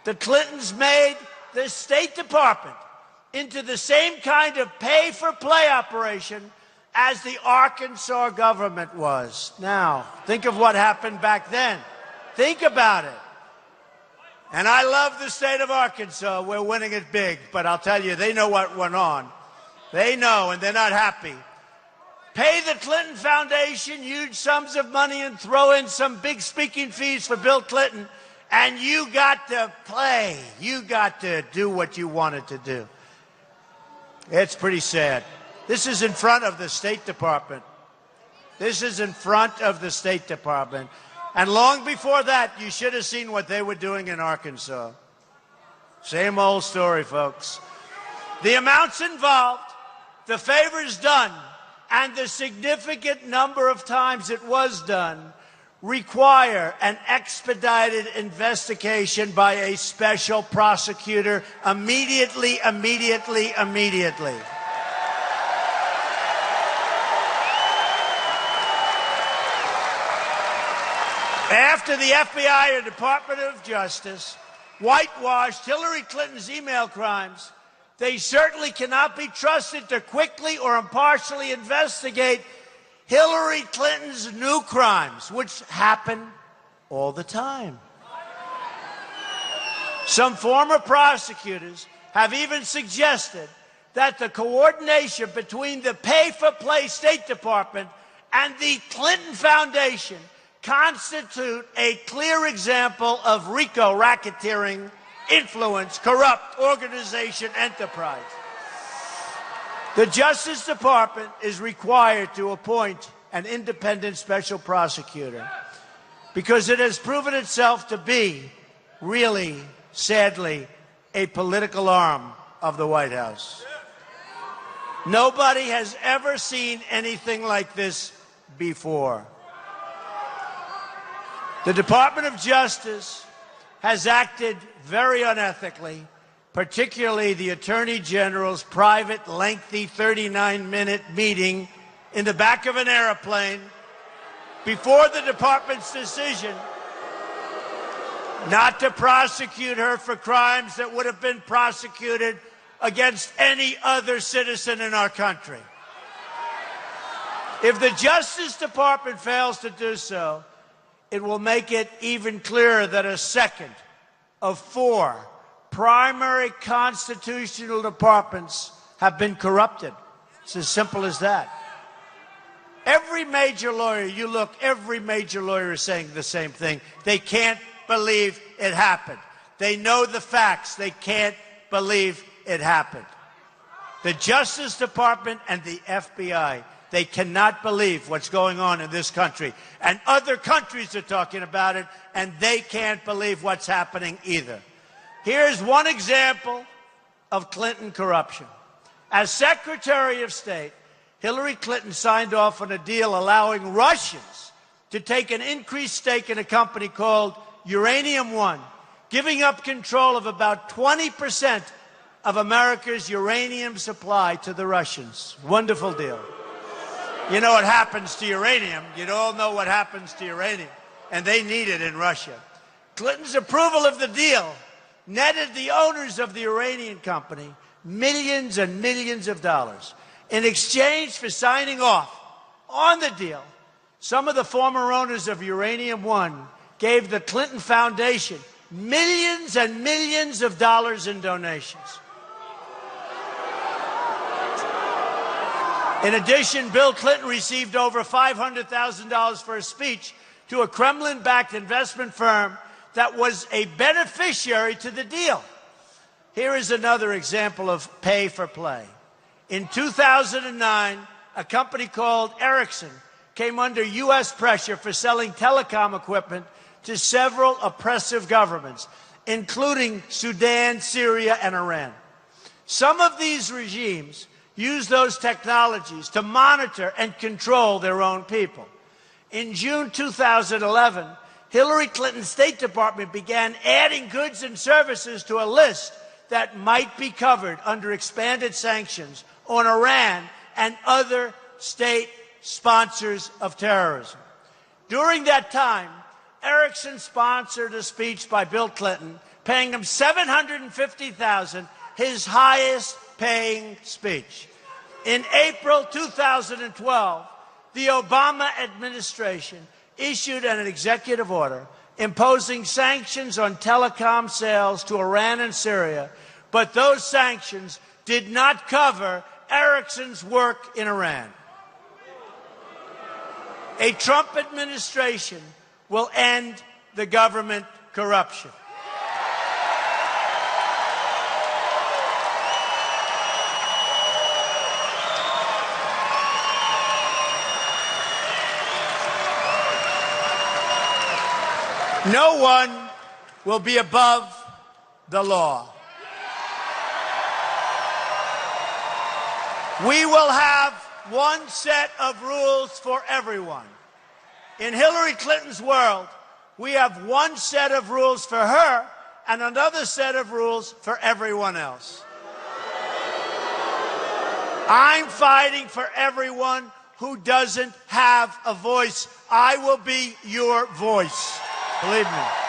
The Clintons made the State Department into the same kind of pay-for-play operation as the Arkansas government was. Now, think of what happened back then. Think about it. And I love the state of Arkansas. We're winning it big. But I'll tell you, they know what went on. They know, and they're not happy. Pay the Clinton Foundation huge sums of money and throw in some big speaking fees for Bill Clinton, and you got to play. You got to do what you wanted to do. It's pretty sad. This is in front of the State Department. This is in front of the State Department. And long before that, you should have seen what they were doing in Arkansas. Same old story, folks. The amounts involved, the favors done, and the significant number of times it was done require an expedited investigation by a special prosecutor immediately. After the FBI or Department of Justice whitewashed Hillary Clinton's email crimes, they certainly cannot be trusted to quickly or impartially investigate Hillary Clinton's new crimes, which happen all the time. Some former prosecutors have even suggested that the coordination between the pay-for-play State Department and the Clinton Foundation constitute a clear example of RICO, racketeering, influence, corrupt organization enterprise. The Justice Department is required to appoint an independent special prosecutor because it has proven itself to be, really, sadly, a political arm of the White House. Nobody has ever seen anything like this before. The Department of Justice has acted very unethically, particularly the Attorney General's private, lengthy 39-minute meeting in the back of an airplane before the department's decision not to prosecute her for crimes that would have been prosecuted against any other citizen in our country. If the Justice Department fails to do so, it will make it even clearer that a second of 4 primary constitutional departments have been corrupted. It's as simple as that. Every major lawyer, you look, every major lawyer is saying the same thing. They can't believe it happened. They know the facts. They can't believe it happened. The Justice Department and the FBI, they cannot believe what's going on in this country. And other countries are talking about it, and they can't believe what's happening either. Here's one example of Clinton corruption. As Secretary of State, Hillary Clinton signed off on a deal allowing Russians to take an increased stake in a company called Uranium One, giving up control of about 20% of America's uranium supply to the Russians. Wonderful deal. You know what happens to uranium. You all know what happens to uranium, and they need it in Russia. Clinton's approval of the deal netted the owners of the uranium company millions and millions of dollars. In exchange for signing off on the deal, some of the former owners of Uranium One gave the Clinton Foundation millions and millions of dollars in donations. In addition, Bill Clinton received over $500,000 for a speech to a Kremlin-backed investment firm that was a beneficiary to the deal. Here is another example of pay for play. In 2009, a company called Ericsson came under U.S. pressure for selling telecom equipment to several oppressive governments, including Sudan, Syria, and Iran. Some of these regimes use those technologies to monitor and control their own people. In June 2011, Hillary Clinton's State Department began adding goods and services to a list that might be covered under expanded sanctions on Iran and other state sponsors of terrorism. During that time, Ericsson sponsored a speech by Bill Clinton paying him $750,000, his highest paying speech. In April 2012, the Obama administration issued an executive order imposing sanctions on telecom sales to Iran and Syria, but those sanctions did not cover Ericsson's work in Iran. A Trump administration will end the government corruption. No one will be above the law. We will have one set of rules for everyone. In Hillary Clinton's world, we have one set of rules for her and another set of rules for everyone else. I'm fighting for everyone who doesn't have a voice. I will be your voice. Believe me.